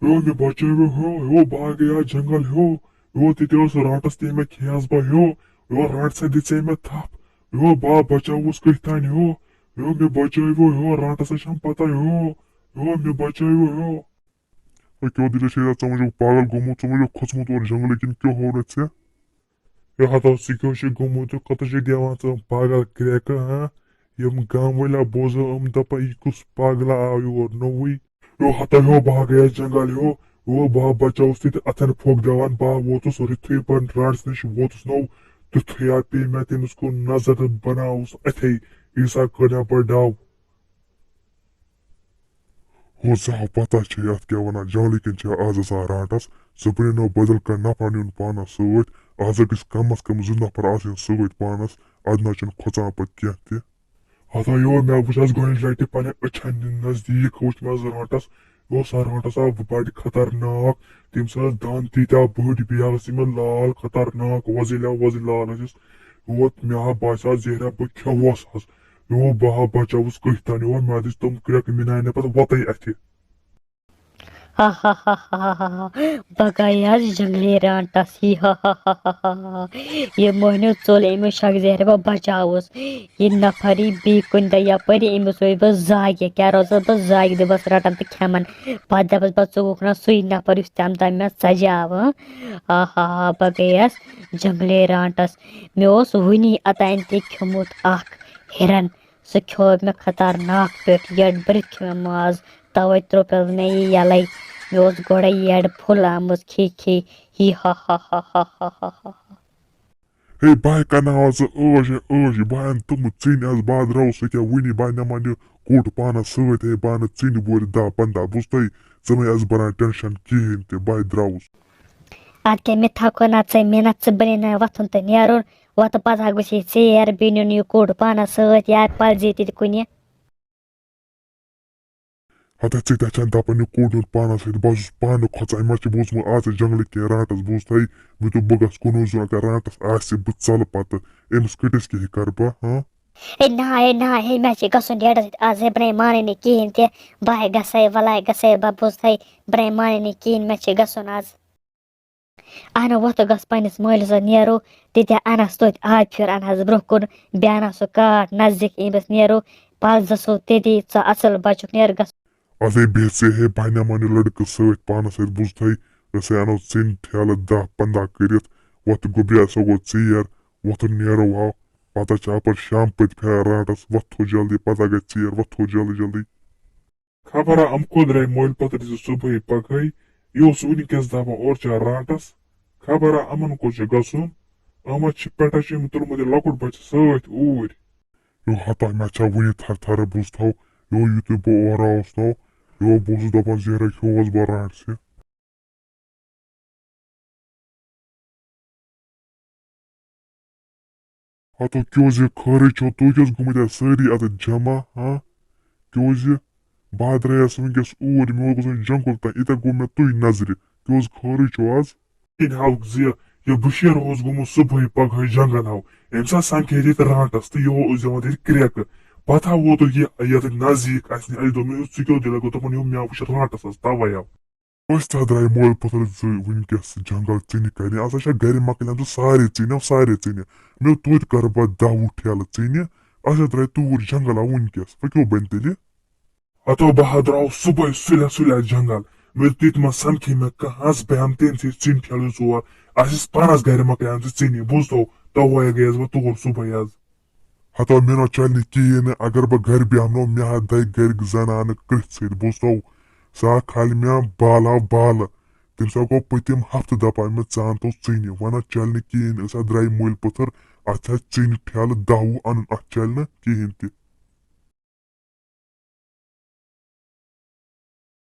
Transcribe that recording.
मे बचाव हो बह गया जंगल हो ते राटस ते मे खेस बह राट सा दिचे मे थप बह बचावस कथ तान मे बचाव राटस पता मे बचाव क्या दिल चे पागल गोमुत खोचमुत और जंगल किन क्यों हो रे ये हतो सिक्योश गोमुत कत दिवान पागल क्रैक हाँ यम गांव वाला बोजो दपा यह कुछ पागला आव योर नोई हता बह गया जंगल बह बचावस ते अथन फोक दवान बह वोतुस रिथु पन राट्स नश वोतुस नौ तुथया पे मैं तमिस को नजर बनाउस अथे ईसा कना पर डाव हो सह पता अत क्या वन जंगल किन आज आसान राटस सह बनो बदल कह नफर नुन पानस सत आज गस कम अज कम 2 नफर आन सत पानस अद ना खोचान पे कह हता मे वुच गोच लटि पे अछन नजदीक वुच मज राटस सह राटस आव बड़ खतरनाक तम्स दान तीत्या बड़ बे लाल खतरनाक वजिल लाल मे बासा जहरा बह खेवस बह बचावस कथ तान मे दिस तम क्रैक मिनान पे वत अथ हा हा हा हा हा हा बगाया जंगली रानटस ही हा हा हा हा हा ये मोहनो चोल अमो शक जहर बह बचावस ये नफरी बी कुन यपर अमस वो बह जागे क्या रोज बह जाग दबस रटन तो खेमन पे दपस बह चुक ना सुई नफर तम तम मे सजाव हा हा हा बगयस जंगली रानटस मे वनी अतन ते खियोमुत हिरन सह खो मे खतरनाक पे यड भरत खे मे माज तवे त्रोपल मे यलै मे गोड़े यड फुल आमुत खी खी ही हा हा हा हा हा हा हा हे बह कर बह तुम चीन आज बह द्रास क्या वनी बह नमा कोट पानस सत हे बह चीन बोर 10-15 बुझत मे आज बना टेंशन कहें ते बह द्रास अद क्या मे थको ना मे ना बने ना वथुन तो नेरुन वत पता गो यर बेन यह कोट पानस सत या पलि कुन हता चे दपान कोट पानस सत बह पान खोचान मे बोजम आज जंगल कह राटस बुझत मे तो बह गस कुन जुन अगर राटस आह बह चल पे अमस कटिस कह कर बह हाँ ना हे मे गसन डेडस आज बने माने कहें ते बह गसे वल गसे बह बुझत बने माने कहें मे गसन आज अहन वोथ गस पन्निस मालिस नेरो ते अनस तोत आब फिर अनस ब्रोह कुन बे अनस सह काट नजदीक अमस नेरो पल दसो ते असल बचुक नेर गस अदे बेचे है बहना मन लड़क सत पान सत बुझत अनो चिन ठेल 10-15 कर वत गुबिया सो गो चीर वथुन नेरो हाव पता अपर शाम पत फे राटस वथो जल्दी पता गई चीर वथो जल्दी जल्दी खबर अम कोद्रे मोल पत्र सुबह पगई यो वनकस दपा और राटस खबर अमन को गसन अम पेटा तुलमुत लकुट बच सत ऊर यो हता मे वनी थर थर बुझत यो युत बह और नो यो बस दपान जहरा खेवस बह राट से हतो क्यों खरी छो तु क्या गुमत सारी अत जमा हाँ क्यों बह द्रास वनकस ऊर मे गो जंगल तान इत गो मे तुह नजर क्यों खरी छो आज इन हाउ ये बशीर गुमुत सुबह पगह जंगल हाव अम सा संखे ये राटस तो यो दिवान क्रैक पता वोत ये नजदीक अस दोप क्यों दिल गो दपान मे वुच राटस तवे आव द्राय मोल पत्र वनकस जंगल चिन कर अस गर मकल सारे चिन मे तोत कर बह 10 ठेल चिन अस द्राय तूर जंगल वनकस वह क्यों बन तेल हतो बह द्राव सुबह सुले सुले जंगल मे तित मे सनखी मे कहास बहम तेम से चिन ठेल 4 अस पानस गर मकल चिन बुझतो तवे गयस बह तोर सुबह आज हतो मे चल कहें अगर बह घर बेहमो मे दग गर जनान कृत सत बुझतो सा खाल मे बाल बाल तम सा गो पतिम हफ्त दपान मे चान तो चिन वन चल कहें द्राय मोल पत्र अत चिन ठेल 10 अन अत चल कहें ते